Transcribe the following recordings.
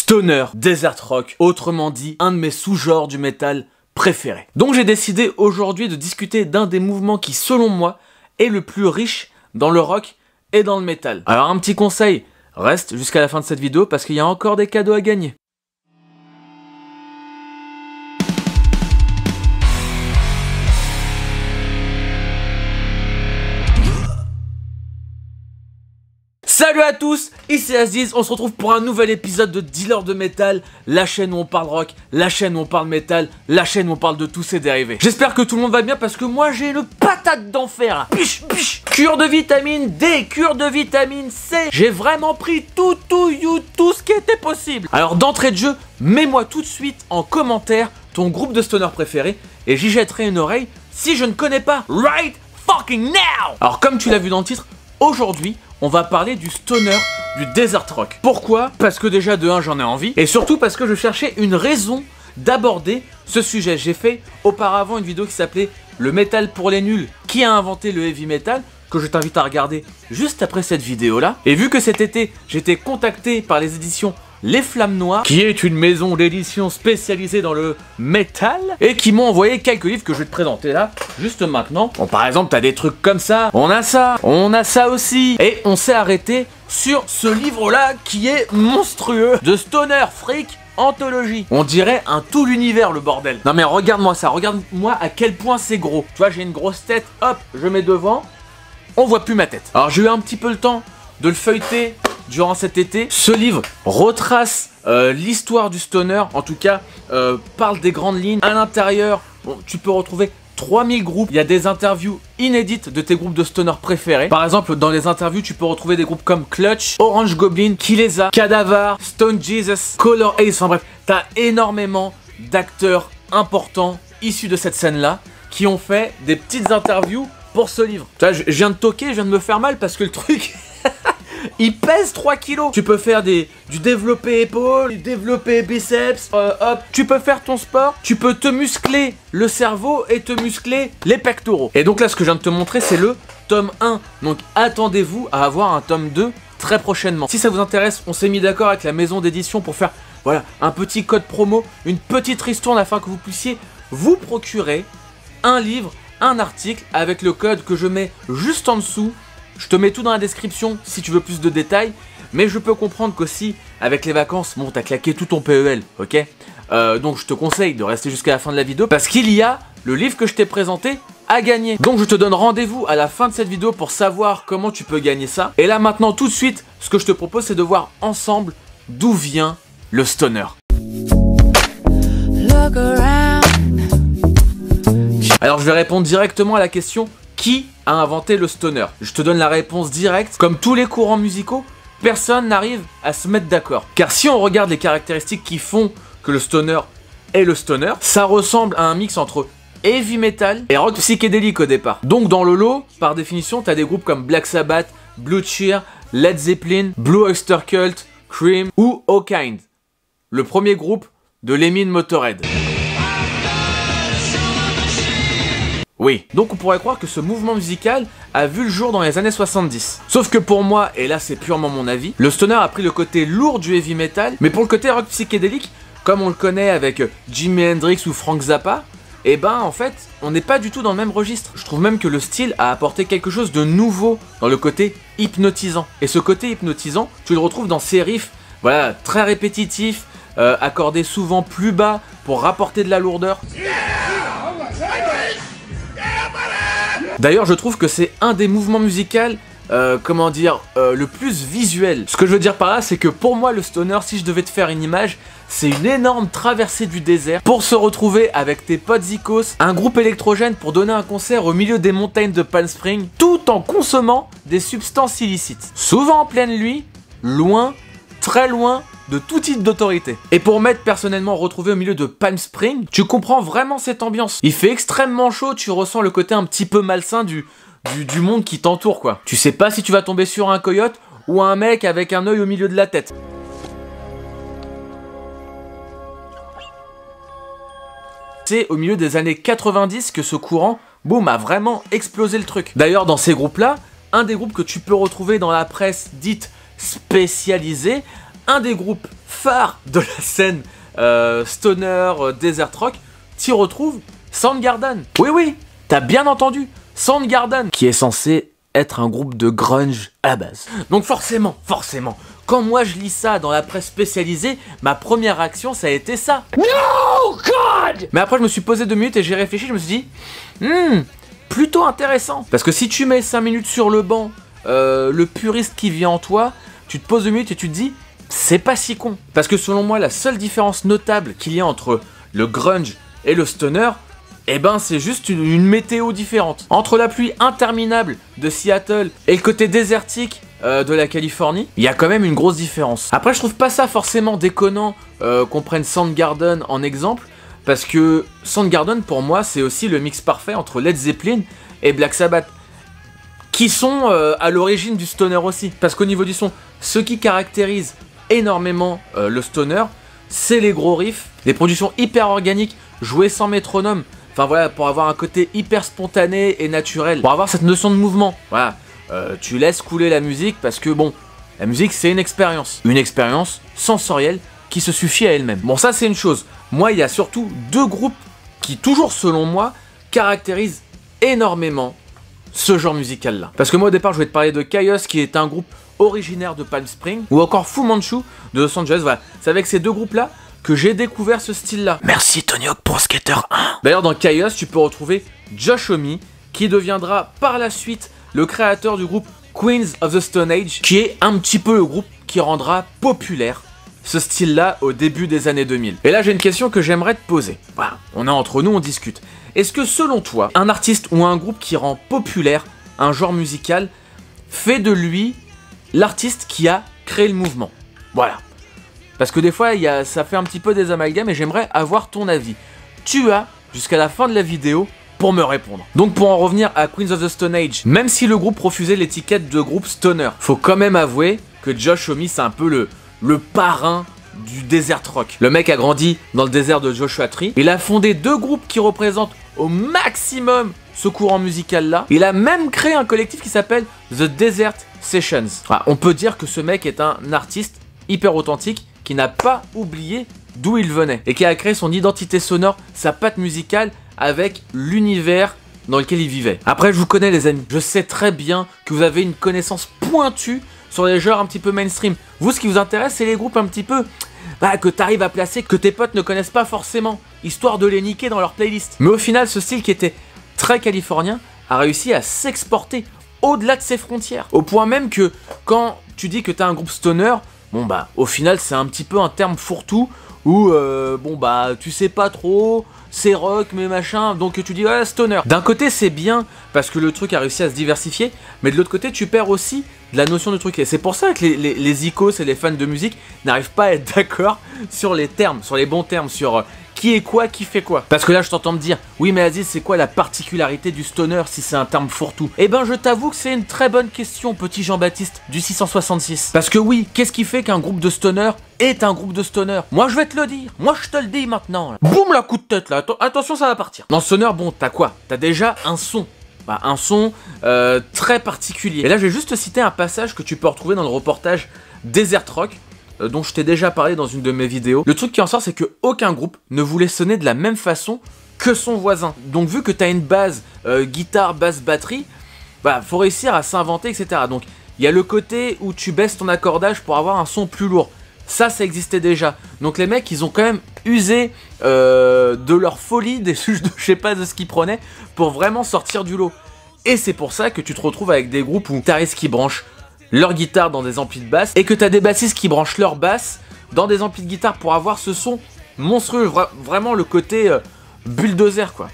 stoner, desert rock, autrement dit un de mes sous-genres du métal préférés. Donc j'ai décidé aujourd'hui de discuter d'un des mouvements qui selon moi est le plus riche dans le rock et dans le métal. Alors un petit conseil, reste jusqu'à la fin de cette vidéo parce qu'il y a encore des cadeaux à gagner. Salut à tous, ici Aziz, on se retrouve pour un nouvel épisode de Dealer de Métal, la chaîne où on parle rock, la chaîne où on parle métal, la chaîne où on parle de tous ses dérivés. J'espère que tout le monde va bien parce que moi j'ai une patate d'enfer. Piche, piche. Cure de vitamine D, cure de vitamine C. J'ai vraiment pris tout ce qui était possible. Alors d'entrée de jeu, mets-moi tout de suite en commentaire ton groupe de stoner préféré et j'y jetterai une oreille si je ne connais pas. Right fucking now. Alors comme tu l'as vu dans le titre, aujourd'hui on va parler du stoner, du desert rock. Pourquoi? Parce que déjà de 1 j'en ai envie et surtout parce que je cherchais une raison d'aborder ce sujet. J'ai fait auparavant une vidéo qui s'appelait Le métal pour les nuls, qui a inventé le heavy metal, que je t'invite à regarder juste après cette vidéo là. Et vu que cet été j'étais contacté par les éditions Les Flammes Noires, qui est une maison d'édition spécialisée dans le métal, et qui m'ont envoyé quelques livres que je vais te présenter là, juste maintenant. Bon, par exemple, t'as des trucs comme ça, on a ça aussi. Et on s'est arrêté sur ce livre-là qui est monstrueux, de Stoner Freak Anthologie. On dirait un tout l'univers, le bordel. Non mais regarde-moi ça, regarde-moi à quel point c'est gros. Tu vois, j'ai une grosse tête, hop, je mets devant, on voit plus ma tête. Alors j'ai eu un petit peu le temps de le feuilleter durant cet été. Ce livre retrace l'histoire du stoner, en tout cas parle des grandes lignes. À l'intérieur, bon, tu peux retrouver 3000 groupes, il y a des interviews inédites de tes groupes de stoner préférés. Par exemple, dans les interviews, tu peux retrouver des groupes comme Clutch, Orange Goblin, Kilesa, Cadavar, Stone Jesus, Color Ace, enfin bref, t'as énormément d'acteurs importants issus de cette scène-là qui ont fait des petites interviews pour ce livre. Tu vois, je viens de toquer, je viens de me faire mal parce que le truc... il pèse 3 kilos. Tu peux faire du développé épaule, du développé biceps, hop. Tu peux faire ton sport, tu peux te muscler le cerveau et te muscler les pectoraux. Et donc là, ce que je viens de te montrer, c'est le tome 1. Donc attendez-vous à avoir un tome 2 très prochainement. Si ça vous intéresse, on s'est mis d'accord avec la maison d'édition pour faire, voilà, un petit code promo, une petite ristourne afin que vous puissiez vous procurer un livre, un article avec le code que je mets juste en dessous. Je te mets tout dans la description si tu veux plus de détails, mais je peux comprendre qu'aussi, avec les vacances, bon, t'as claqué tout ton PEL, ok? Donc je te conseille de rester jusqu'à la fin de la vidéo, parce qu'il y a le livre que je t'ai présenté à gagner. Donc je te donne rendez-vous à la fin de cette vidéo pour savoir comment tu peux gagner ça. Et là maintenant, tout de suite, ce que je te propose, c'est de voir ensemble d'où vient le stoner. Alors je vais répondre directement à la question: qui a inventé le stoner? Je te donne la réponse directe. Comme tous les courants musicaux, personne n'arrive à se mettre d'accord. Car si on regarde les caractéristiques qui font que le stoner est le stoner, ça ressemble à un mix entre heavy metal et rock psychédélique au départ. Donc dans le lot, par définition, t'as des groupes comme Black Sabbath, Blue Cheer, Led Zeppelin, Blue Oyster Cult, Cream ou O'Kind, le premier groupe de Lemmy Motorhead. Oui, donc on pourrait croire que ce mouvement musical a vu le jour dans les années 70. Sauf que pour moi, et là c'est purement mon avis, le stoner a pris le côté lourd du heavy metal, mais pour le côté rock psychédélique, comme on le connaît avec Jimi Hendrix ou Frank Zappa, et ben en fait, on n'est pas du tout dans le même registre. Je trouve même que le style a apporté quelque chose de nouveau dans le côté hypnotisant. Et ce côté hypnotisant, tu le retrouves dans ces riffs, voilà, très répétitifs, accordés souvent plus bas pour rapporter de la lourdeur. D'ailleurs, je trouve que c'est un des mouvements musicaux, comment dire, le plus visuel. Ce que je veux dire par là, c'est que pour moi, le stoner, si je devais te faire une image, c'est une énorme traversée du désert pour se retrouver avec tes potes zikos, un groupe électrogène pour donner un concert au milieu des montagnes de Palm Springs, tout en consommant des substances illicites. Souvent en pleine nuit, loin, très loin de tout type d'autorité. Et pour m'être personnellement retrouvé au milieu de Palm Springs, tu comprends vraiment cette ambiance. Il fait extrêmement chaud, tu ressens le côté un petit peu malsain du monde qui t'entoure, quoi. Tu sais pas si tu vas tomber sur un coyote ou un mec avec un œil au milieu de la tête. C'est au milieu des années 90 que ce courant, boum, a vraiment explosé le truc. D'ailleurs, dans ces groupes-là, un des groupes que tu peux retrouver dans la presse dite spécialisée, un des groupes phare de la scène stoner, desert rock, t'y retrouves Soundgarden. Oui, oui, t'as bien entendu, Soundgarden, qui est censé être un groupe de grunge à la base. Donc forcément, quand moi je lis ça dans la presse spécialisée, ma première réaction ça a été ça. No God! Mais après je me suis posé 2 minutes et j'ai réfléchi, je me suis dit, plutôt intéressant. Parce que si tu mets 5 minutes sur le banc, le puriste qui vient en toi, tu te poses 2 minutes et tu te dis, c'est pas si con. Parce que selon moi, la seule différence notable qu'il y a entre le grunge et le stoner, eh ben c'est juste une météo différente. Entre la pluie interminable de Seattle et le côté désertique de la Californie, il y a quand même une grosse différence. Après je trouve pas ça forcément déconnant qu'on prenne Soundgarden en exemple, parce que Soundgarden pour moi c'est aussi le mix parfait entre Led Zeppelin et Black Sabbath, qui sont à l'origine du stoner aussi. Parce qu'au niveau du son, ce qui caractérise énormément le stoner, c'est les gros riffs, des productions hyper organiques, jouées sans métronome. Enfin voilà, pour avoir un côté hyper spontané et naturel, pour avoir cette notion de mouvement. Voilà, tu laisses couler la musique parce que bon, la musique c'est une expérience sensorielle qui se suffit à elle-même. Bon ça c'est une chose. Moi il y a surtout 2 groupes qui toujours selon moi caractérisent énormément ce genre musical là. Parce que moi au départ je vais te parler de Chaos qui est un groupe originaire de Palm Springs, ou encore Fu Manchu de Los Angeles. Voilà, c'est avec ces 2 groupes là que j'ai découvert ce style-là. Merci Tony Hawk pour Skater 1. D'ailleurs dans Chaos, tu peux retrouver Josh Homme, qui deviendra par la suite le créateur du groupe Queens of the Stone Age, qui est un petit peu le groupe qui rendra populaire ce style-là au début des années 2000. Et là j'ai une question que j'aimerais te poser. Voilà, on est entre nous, on discute. Est-ce que selon toi, un artiste ou un groupe qui rend populaire un genre musical fait de lui l'artiste qui a créé le mouvement? Voilà. Parce que des fois, ça fait un petit peu des amalgames et j'aimerais avoir ton avis. Tu as jusqu'à la fin de la vidéo pour me répondre. Donc pour en revenir à Queens of the Stone Age, même si le groupe refusait l'étiquette de groupe stoner, faut quand même avouer que Josh Homme c'est un peu le parrain du desert rock. Le mec a grandi dans le désert de Joshua Tree. Il a fondé 2 groupes qui représentent au maximum ce courant musical là. Il a même créé un collectif qui s'appelle The Desert Sessions. Voilà, on peut dire que ce mec est un artiste hyper authentique qui n'a pas oublié d'où il venait et qui a créé son identité sonore, sa patte musicale avec l'univers dans lequel il vivait. Après je vous connais les amis, je sais très bien que vous avez une connaissance pointue sur les genres un petit peu mainstream. Vous ce qui vous intéresse c'est les groupes un petit peu que tu arrives à placer, que tes potes ne connaissent pas forcément, histoire de les niquer dans leur playlist. Mais au final ce style qui était très californien a réussi à s'exporter au-delà de ses frontières. Au point même que quand tu dis que tu as un groupe stoner, bon bah au final c'est un petit peu un terme fourre-tout où bon bah tu sais pas trop, c'est rock mais machin, donc tu dis ouais stoner. D'un côté c'est bien parce que le truc a réussi à se diversifier, mais de l'autre côté tu perds aussi de la notion de truc. Et c'est pour ça que les icos et les fans de musique n'arrivent pas à être d'accord sur les termes, sur les bons termes, sur qui est quoi, qui fait quoi. Parce que là je t'entends me dire, oui mais Aziz c'est quoi la particularité du stoner si c'est un terme fourre-tout? Eh ben je t'avoue que c'est une très bonne question petit Jean-Baptiste du 666. Parce que oui, qu'est-ce qui fait qu'un groupe de stoner est un groupe de stoner? Moi je vais te le dire, moi je te le dis maintenant là. Boum la coup de tête là, attention ça va partir. Dans le stoner bon t'as quoi? T'as déjà un son. Un son très particulier. Et là je vais juste te citer un passage que tu peux retrouver dans le reportage Desert Rock, dont je t'ai déjà parlé dans une de mes vidéos. Le truc qui en sort c'est que aucun groupe ne voulait sonner de la même façon que son voisin. Donc vu que tu as une base guitare, basse, batterie, bah faut réussir à s'inventer, etc. Donc il y a le côté où tu baisses ton accordage pour avoir un son plus lourd. Ça existait déjà. Donc les mecs ils ont quand même usé de leur folie, je sais pas de ce qu'ils prenaient, pour vraiment sortir du lot. Et c'est pour ça que tu te retrouves avec des groupes où guitaristes qui branchent leur guitare dans des amplis de basse et que tu as des bassistes qui branchent leur basse dans des amplis de guitare pour avoir ce son monstrueux, vraiment le côté bulldozer quoi.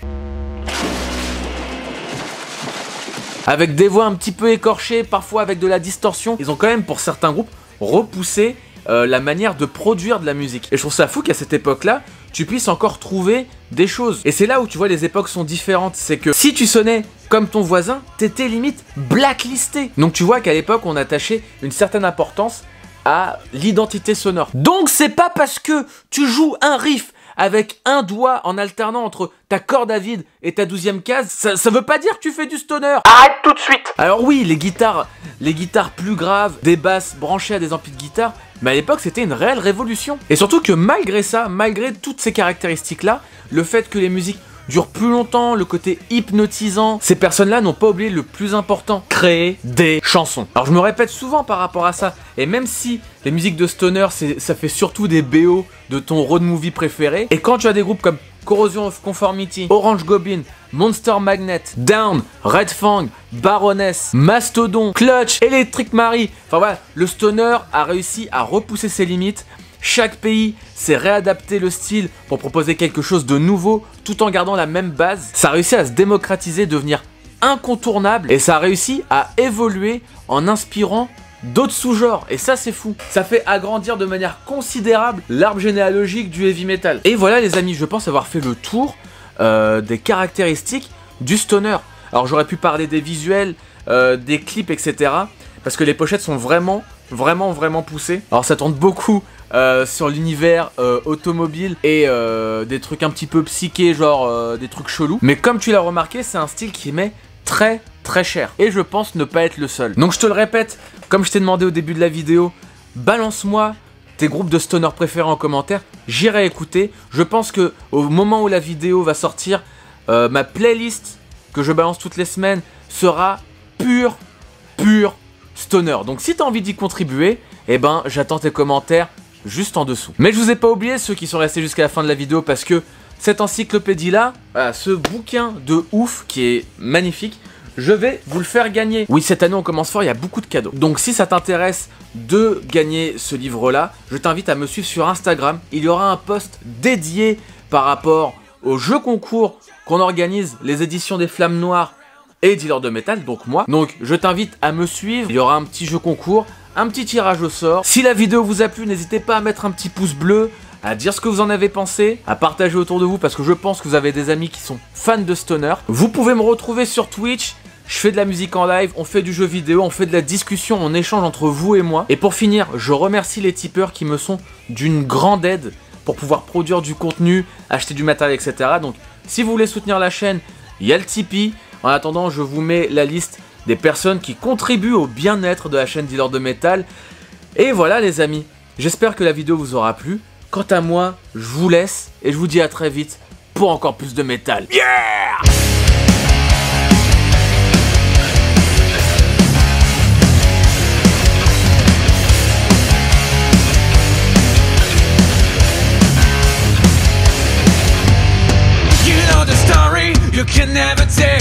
Avec des voix un petit peu écorchées, parfois avec de la distorsion. Ils ont quand même pour certains groupes repoussé la manière de produire de la musique. Et je trouve ça fou qu'à cette époque-là, tu puisses encore trouver des choses. Et c'est là où tu vois les époques sont différentes. C'est que si tu sonnais comme ton voisin, t'étais limite blacklisté. Donc tu vois qu'à l'époque, on attachait une certaine importance à l'identité sonore. Donc c'est pas parce que tu joues un riff avec un doigt en alternant entre ta corde à vide et ta 12e case, ça veut pas dire que tu fais du stoner. Arrête tout de suite. Alors oui, les guitares plus graves, des basses branchées à des amplis de guitare, mais à l'époque c'était une réelle révolution. Et surtout que malgré ça, malgré toutes ces caractéristiques-là, le fait que les musiques durent plus longtemps, le côté hypnotisant, ces personnes-là n'ont pas oublié le plus important, créer des chansons. Alors je me répète souvent par rapport à ça, et même si les musiques de stoner, ça fait surtout des BO de ton road movie préféré, et quand tu as des groupes comme Corrosion of Conformity, Orange Goblin, Monster Magnet, Down, Red Fang, Baroness, Mastodon, Clutch, Electric Mary, enfin voilà, le stoner a réussi à repousser ses limites. Chaque pays s'est réadapté le style pour proposer quelque chose de nouveau tout en gardant la même base. Ça a réussi à se démocratiser, devenir incontournable, et ça a réussi à évoluer en inspirant d'autres sous-genres, et ça c'est fou. Ça fait agrandir de manière considérable l'arbre généalogique du heavy metal. Et voilà les amis, je pense avoir fait le tour des caractéristiques du stoner. Alors j'aurais pu parler des visuels, des clips, etc. Parce que les pochettes sont vraiment poussées. Alors ça tourne beaucoup sur l'univers automobile et des trucs un petit peu psychés, genre des trucs chelous. Mais comme tu l'as remarqué, c'est un style qui met très cher. Et je pense ne pas être le seul. Donc je te le répète, comme je t'ai demandé au début de la vidéo, balance-moi tes groupes de stoner préférés en commentaire. J'irai écouter. Je pense que au moment où la vidéo va sortir, ma playlist que je balance toutes les semaines sera pure stoner. Donc si tu as envie d'y contribuer, eh ben j'attends tes commentaires juste en dessous. Mais je vous ai pas oublié ceux qui sont restés jusqu'à la fin de la vidéo, parce que cette encyclopédie là, ce bouquin de ouf qui est magnifique, je vais vous le faire gagner. Oui, cette année on commence fort, il y a beaucoup de cadeaux. Donc si ça t'intéresse de gagner ce livre là, je t'invite à me suivre sur Instagram. Il y aura un post dédié par rapport au jeu concours qu'on organise, les éditions des Flammes Noires et Dealer de Métal, donc moi. Donc je t'invite à me suivre, il y aura un petit jeu concours, un petit tirage au sort. Si la vidéo vous a plu, n'hésitez pas à mettre un petit pouce bleu, à dire ce que vous en avez pensé, à partager autour de vous, parce que je pense que vous avez des amis qui sont fans de stoner. Vous pouvez me retrouver sur Twitch, je fais de la musique en live, on fait du jeu vidéo, on fait de la discussion, on échange entre vous et moi. Et pour finir, je remercie les tipeurs qui me sont d'une grande aide pour pouvoir produire du contenu, acheter du matériel, etc. Donc si vous voulez soutenir la chaîne, il y a le Tipeee. En attendant, je vous mets la liste des personnes qui contribuent au bien-être de la chaîne Dealer de Métal. Et voilà les amis, j'espère que la vidéo vous aura plu. Quant à moi, je vous laisse et je vous dis à très vite pour encore plus de métal. Yeah! You know the story, you can never tell.